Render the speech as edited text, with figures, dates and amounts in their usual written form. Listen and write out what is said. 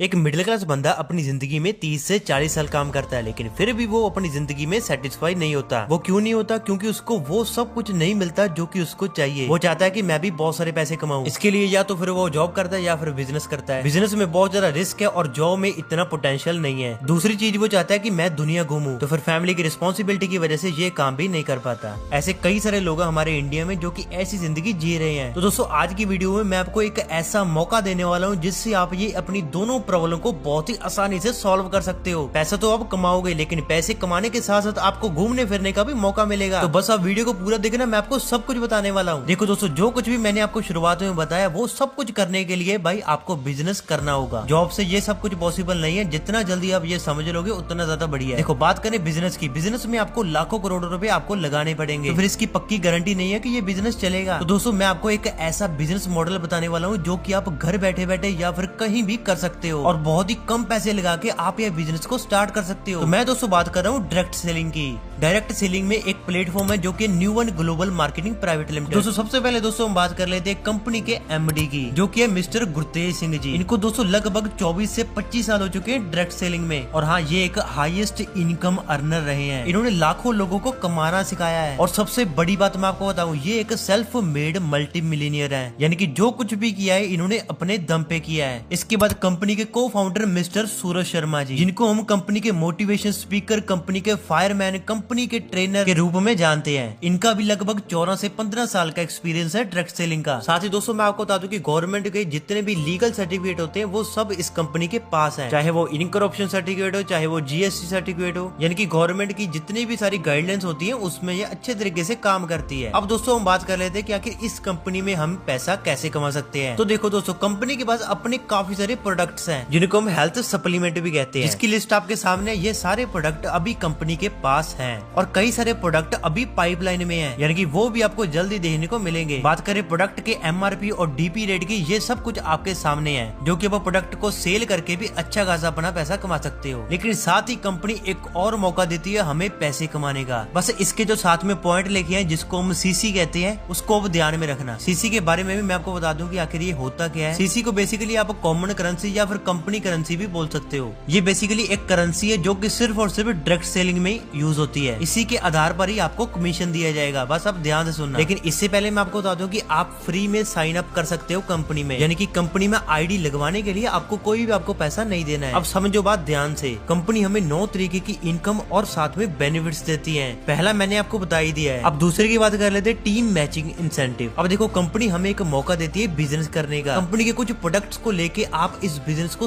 एक middle class बंदा अपनी जिंदगी में 30 से 40 साल काम करता है, लेकिन फिर भी वो अपनी जिंदगी में सेटिस्फाई नहीं होता। वो क्यों नहीं होता? क्योंकि उसको वो सब कुछ नहीं मिलता जो कि उसको चाहिए। वो चाहता है कि मैं भी बहुत सारे पैसे कमाऊं। इसके लिए या तो फिर वो जॉब करता है या फिर बिजनेस करता है। बिजनेस में बहुत ज्यादा रिस्क है और जॉब में इतना पोटेंशियल नहीं है। दूसरी चीज वो चाहता है कि मैं दुनिया घूमूं, तो फिर फैमिली की रिस्पॉन्सिबिलिटी की वजह से ये काम भी नहीं कर पाता। ऐसे कई सारे लोग हमारे इंडिया में जो कि ऐसी जिंदगी जी रहे हैं। तो दोस्तों आज की वीडियो में मैं आपको एक ऐसा मौका देने वाला हूँ जिससे आप ये अपनी दोनों प्रॉब्लम को बहुत ही आसानी से सॉल्व कर सकते हो। पैसा तो आप कमाओगे, लेकिन पैसे कमाने के साथ साथ आपको घूमने फिरने का भी मौका मिलेगा। तो बस आप वीडियो को पूरा देखना, मैं आपको सब कुछ बताने वाला हूँ। देखो दोस्तों, जो कुछ भी मैंने आपको शुरुआत में बताया वो सब कुछ करने के लिए भाई आपको बिजनेस करना होगा। जॉब से ये सब कुछ पॉसिबल नहीं है। जितना जल्दी आप ये समझ लोगे उतना ज्यादा बढ़िया है। देखो बात करें बिजनेस की, बिजनेस में आपको लाखों करोड़ों रुपए आपको लगाने पड़ेंगे, तो फिर इसकी पक्की गारंटी नहीं है कि ये बिजनेस चलेगा। तो दोस्तों मैं आपको एक ऐसा बिजनेस मॉडल बताने वाला हूँ जो कि आप घर बैठे बैठे या फिर कहीं भी कर सकते हो और बहुत ही कम पैसे लगा के आप ये बिजनेस को स्टार्ट कर सकते हो। तो मैं दोस्तों बात कर रहा हूँ डायरेक्ट सेलिंग की। डायरेक्ट सेलिंग में एक प्लेटफॉर्म है जो कि new one global marketing private limited. दोस्तों सबसे पहले दोस्तों हम बात कर लेते हैं कंपनी के एमडी की, जो कि है मिस्टर गुरतेज सिंह जी। इनको दोस्तों लगभग 24 से 25 साल हो चुके हैं डायरेक्ट सेलिंग में, और हाँ ये एक हाईएस्ट इनकम अर्नर रहे हैं। इन्होंने लाखों लोगों को कमाना सिखाया है, और सबसे बड़ी बात मैं आपको बताऊं, ये एक सेल्फ मेड मल्टी मिलीनियर है। यानी कि जो कुछ भी किया है इन्होंने अपने दम पे किया है। इसके बाद कंपनी के को फाउंडर मिस्टर सूरज शर्मा जी, जिनको हम कंपनी के मोटिवेशन स्पीकर, कंपनी के फायरमैन, कंपनी के ट्रेनर के रूप में जानते हैं। इनका भी लगभग 14 से 15 साल का एक्सपीरियंस है डायरेक्ट सेलिंग का। साथ ही दोस्तों मैं आपको बता दूं कि गवर्नमेंट के जितने भी लीगल सर्टिफिकेट होते हैं वो सब इस कंपनी के पास है। चाहे वो इनकरप्शन सर्टिफिकेट हो, चाहे वो जीएसटी सर्टिफिकेट हो, यानी कि गवर्नमेंट की जितनी भी सारी गाइडलाइंस होती है उसमें ये अच्छे तरीके से काम करती है। अब दोस्तों हम बात कर लेते हैं कि आखिर इस कंपनी में हम पैसा कैसे कमा सकते हैं। तो देखो दोस्तों, कंपनी के पास अपने काफी सारे प्रोडक्ट्स हैं जिनको हम हेल्थ सप्लीमेंट भी कहते हैं। इसकी लिस्ट आपके सामने, ये सारे प्रोडक्ट अभी कंपनी के पास हैं, और कई सारे प्रोडक्ट अभी पाइपलाइन में हैं, यानी कि वो भी आपको जल्दी देखने को मिलेंगे। बात करें प्रोडक्ट के एमआरपी और डीपी रेट की, ये सब कुछ आपके सामने है, जो कि आप प्रोडक्ट को सेल करके भी अच्छा खासा अपना पैसा कमा सकते हो। लेकिन साथ ही कंपनी एक और मौका देती है हमें पैसे कमाने का। बस इसके जो साथ में पॉइंट लिखे हैं जिसको हम सीसी कहते हैं, उसको अब ध्यान में रखना। सीसी के बारे में भी मैं आपको बता दूं कि आखिर ये होता क्या है। सीसी को बेसिकली आप कॉमन करेंसी या फिर कंपनी करेंसी भी बोल सकते हो। ये बेसिकली एक करेंसी है जो कि सिर्फ और सिर्फ डायरेक्ट सेलिंग में यूज होती है। इसी के आधार पर ही आपको कमीशन दिया जाएगा, बस आप ध्यान से सुनना। लेकिन इससे पहले मैं आपको बता दूं कि आप फ्री में साइन अप कर सकते हो कंपनी में, यानी कि कंपनी में आईडी लगवाने के लिए आपको कोई भी आपको पैसा नहीं देना है। अब समझो बात ध्यान से। कंपनी हमें 9 तरीके की इनकम और साथ में बेनिफिट्स देती है। पहला मैंने आपको बता ही दिया है। अब दूसरे की बात कर लेते हैं, टीम मैचिंग इंसेंटिव। अब देखो कंपनी हमें एक मौका देती है बिजनेस करने का। कंपनी के कुछ प्रोडक्ट्स को लेके आप इस बिजनेस को